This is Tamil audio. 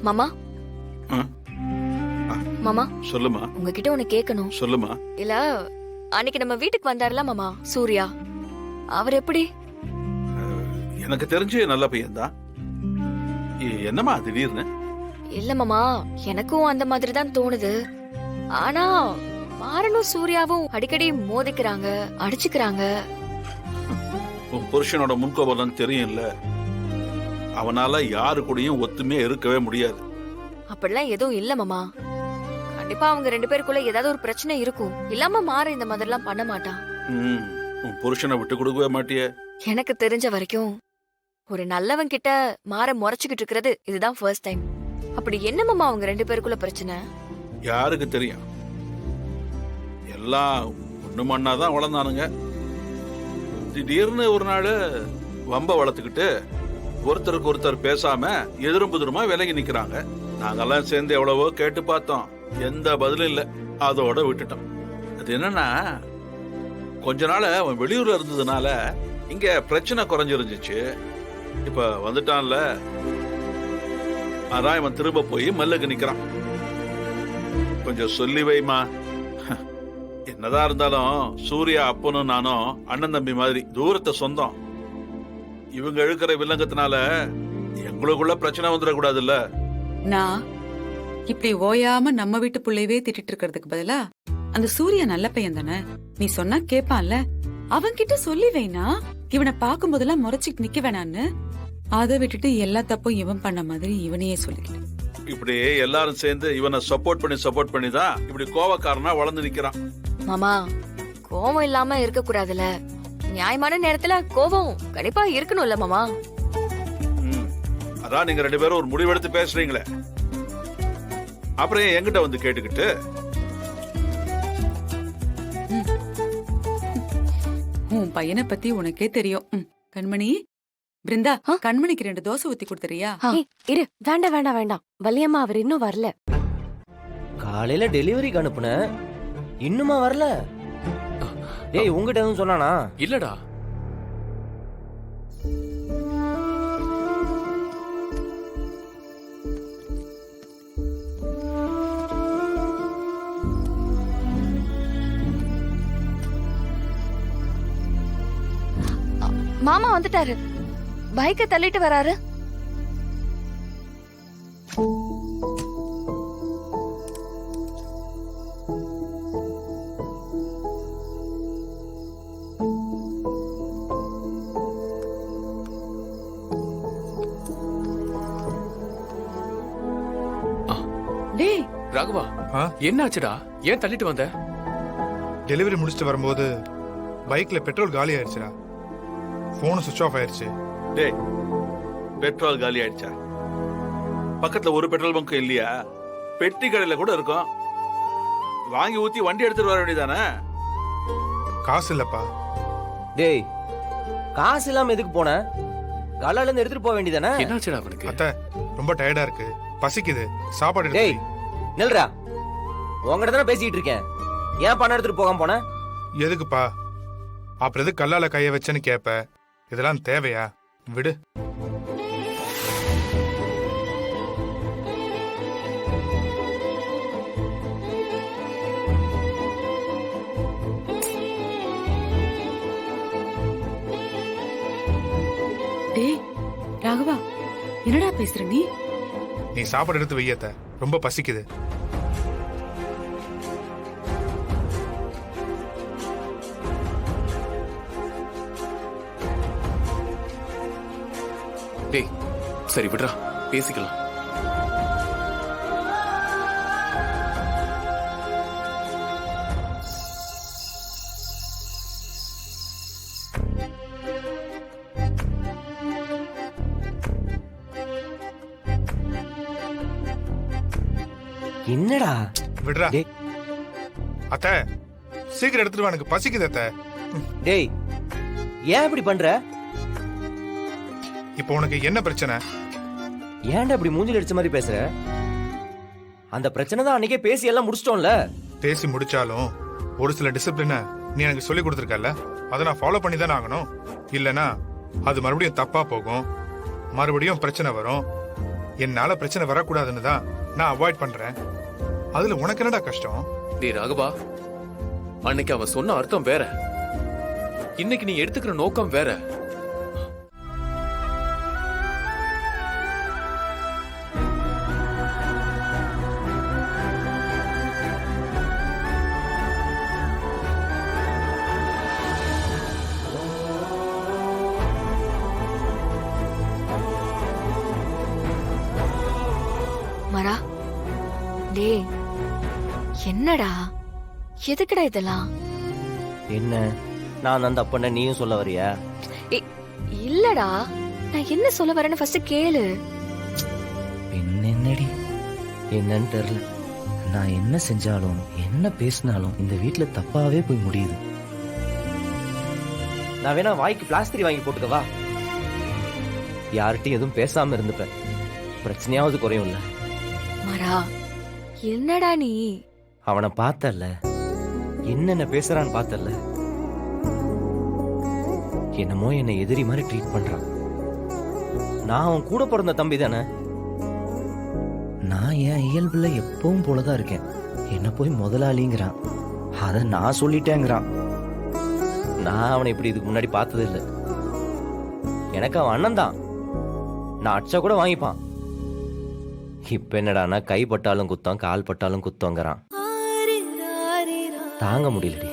மாமா ஆ? மாமா சொல்லுமா. உங்ககிட்ட ஒண்ணு கேட்கணும். சொல்லுமா. இல்ல அன்னைக்கு நம்ம வீட்டுக்கு வந்தாருல மாமா சூர்யா, அவர் எப்படி? எனக்கு தெரிஞ்சு நல்ல பையன்தான். என்னம்மா திடீர்னு? இல்ல மாமா, எனக்கும் அந்த மாதிரி தான் தோணுது. ஆனா மாறனும் சூர்யாவும் அடிக்கடி மோதிக்கிறாங்க, அடிச்சுக்கிறாங்க. உன் புருஷனோட முன்கோபம் தெரியும்ல. அவனால யாரு கூடயும் ஒத்துமையா இருக்கவே முடியாது. அப்படிலாம் எதுவும் இல்ல மாமா. கண்டிப்பா அவங்க 2 பேருக்குள்ள ஏதாவது ஒரு பிரச்சனை இருக்கும். இல்லாம மாற இந்த மாதிரிலாம் பண்ண மாட்டான். உன் புருஷனை விட்டு கொடுக்கவே மாட்டியே. எனக்கு தெரிஞ்ச வரைக்கும் ஒரு நல்லவன் கிட்ட மாற முறைச்சுக்கிட்டு இருக்கிறது இதுதான் ஃபர்ஸ்ட் டைம். அப்படி என்ன மாமா அவங்க 2 பேருக்குள்ள பிரச்சனை? யாருக்கு தெரியும்? எல்லாம் ஒண்ணு மண்ணாதான் வளர்ந்தானுங்க. திடீர்னு ஒரு நாள் வம்ப வளர்த்துக்கிட்டு ஒருத்தருக்கு ஒருத்தர் பேசாம எதிரும் புதிருமா விலகி நிக்கிறாங்க. நாங்கெல்லாம் சேர்ந்து எவ்வளவோ கேட்டு பார்த்தோம், எந்த பதிலும் இல்ல. அதோட விட்டுட்டோம். அது என்னன்னா, கொஞ்ச நாள் அவன் வெளியூர்ல இருந்ததுனால இங்க பிரச்சனை குறைஞ்சிருந்துச்சு. இப்ப வந்துட்டான்ல, அதான் இவன் திரும்ப போய் மல்லுக்கு நிக்கிறான். கொஞ்சம் சொல்லி வைமா. என்னதான் இருந்தாலும் சூர்யா அப்பனும் நானும் அண்ணன் தம்பி மாதிரி தூரத்தை சொந்தம். இவங்க இழுக்கிற வில்லங்கத்தினால எங்களுக்குள்ள பிரச்சனை வந்துடக்கூடாதுல்ல. நான் இப்படி ஓயாம நம்ம வீட்டு புள்ளையவே திட்டிட்டு இருக்கிறதுக்கு பதிலா அந்த சூர்யா நல்ல பையன் தானே, நீ சொன்னா கேப்பான்ல, அவன்கிட்ட சொல்லி வைனா. இவனை பார்க்கும் போதெல்லாம் முறைச்சிட்டு நிக்க வேணான்னு அதை விட்டுட்டு எல்லா தப்பும் இவன் பண்ண மாதிரி இவனையே சொல்லிக்கிட்டு இப்படி எல்லாரும் சேர்ந்து இவனை சப்போர்ட் பண்ணி தான் இப்படி கோவக்காரனா வளர்ந்து நிக்கிறான். மாமா, கோவம் இல்லாம இருக்க கூடாதுல. நியாயமான நேரத்துல கோவம் கண்டிப்பா இருக்கணும்ல மாமா. அதான் நீங்க 2 பேரும் ஒரு முடிவெடுத்து பேசுறீங்களே, அப்புறம் என்கிட்ட வந்து கேட்டுக்கிட்டு. உன் பையனை பத்தி உனக்கே தெரியும். கண்மணி, பிருந்தா, கண்மணிக்கு 2 தோசை ஊத்தி கொடுத்துறியா? இரு, வேண்டாம் வேண்டாம் வேண்டாம். வள்ளியம்மா அவர் இன்னும் வரல. காலையில டெலிவரிக்கு அனுப்புன, இன்னுமா வரல? டேய், உங்ககிட்ட எதுவும் சொன்னானா? இல்லடா. மாமா வந்துட்டாரு, பைக்கை தள்ளிட்டு வராரு. டேய் ராகவா, என்னாச்சுடா? ஏன் தள்ளிட்டு வந்த? டெலிவரி முடிச்சுட்டு வரும்போது பைக்ல பெட்ரோல் காலி ஆயிடுச்சுடா. போன் சுவிட்ச் ஆஃப் ஆயிடுச்சு. டேய், பெட்ரோல் காலி ஆயிடுச்சா? பக்கத்துல ஒரு பெட்ரோல் பங்க் இல்லையா? பெட்டி கடையில கூட இருக்கும். வாங்கி ஊத்தி வண்டி எடுத்துட்டு வர வேண்டியதானே? காசு இல்லப்பா. டேய், காசு இல்லாம எதுக்கு போன? காலையில இருந்து எடுத்துட்டு போக வேண்டியதானே? என்னாச்சுடா அவனுக்கு? அத்தை, ரொம்ப டயர்டா இருக்கு, பசிக்குது, சாப்பாடு எடுத்து டேய், நில்றா. உங்ககிட்ட தானே பேசிட்டு இருக்கேன். ஏன் பணம் எடுத்துட்டு போகாம போன? வை. எதுக்குப்பா? அப்புறம் எதுக்கு கல்லால கைய வச்சேன்னு கேப்ப? இதெல்லாம் தேவையா? விடு. டேய் ராகவா, என்னடா பேசுற நீ? நீ சாப்பாடு எடுத்து வையத்த, ரொம்ப பசிக்குது. டேய், சரி விடுறா, பேசிக்கலாம். என்னடா? விடுறா. டேய். அத்தை, சீக்கிரம் எடுத்துட்டு வா, எனக்கு பசிக்குது அத்தை. டேய், ஏன் இப்படி பண்ற? இப்போ உனக்கு என்ன பிரச்சனை? ஏன்டா இப்படி மூஞ்சில அடிச்ச மாதிரி பேசுற? அந்த பிரச்சனை தான் அன்னைக்கே பேசி எல்லாம் முடிச்சிட்டோம்ல. பேசி முடிச்சாலும் ஒரு சில டிசிப்ளினை நீ எனக்கு சொல்லி கொடுத்துருக்கல, அதை நான் ஃபாலோ பண்ணி தானே ஆகணும். இல்லனா அது மறுபடியும் தப்பா போகும், மறுபடியும் பிரச்சனை வரும். என்னால பிரச்சனை வரக்கூடாதுன்னு தான் நான் அவாய்ட் பண்றேன். அதுல உனக்கு என்னடா கஷ்டம்? டேய் ராகவா, அன்னைக்கு அவன் சொன்ன அர்த்தம் வேற, இன்னைக்கு நீ எடுத்துக்கிற நோக்கம் வேற. மரா, டேய், என்னடா, எதுக்குடா இதெல்லாம்? என்ன நான் அந்த அப்பண்ண நீயும் சொல்ல வரியா? இல்லடா, நான் என்ன சொல்ல வரேன்னு ஃபர்ஸ்ட் கேளு. என்னடி என்னன்னு தெரியல. நான் என்ன செஞ்சாலும் என்ன பேசினாலும் இந்த வீட்டுல தப்பாவே போய் முடியுது. நான் வேணா வாய்க்கு பிளாஸ்திரி வாங்கி போட்டுக்கவா? யார்கிட்டயும் எதுவும் பேசாம இருந்துப்பேன், பிரச்சனையாவது குறையும்ல. மரா, என்னடா நீ? அவனை பார்த்தல்ல, என்னென்ன பேசுறான்னு பார்த்தல்ல. என்னமோ என்னை எதிரி மாதிரி ட்ரீட் பண்றான். நான் அவன் கூட பிறந்த தம்பி தானே. நான் என் இயல்புல எப்பவும் போலதான் இருக்கேன். என்ன போய் முதலாளிங்கிறான், அத நான் சொல்லிட்டேங்கிறான். நான் அவனை இப்படி இதுக்கு முன்னாடி பார்த்தது இல்லை. எனக்கு அவன் அண்ணன் தான், நான் அடிச்சா கூட வாங்கிப்பான். இப்ப என்னடானா கை பட்டாலும் குத்தம், கால் பட்டாலும் குத்தங்கிறான். தாங்க முடியலடி.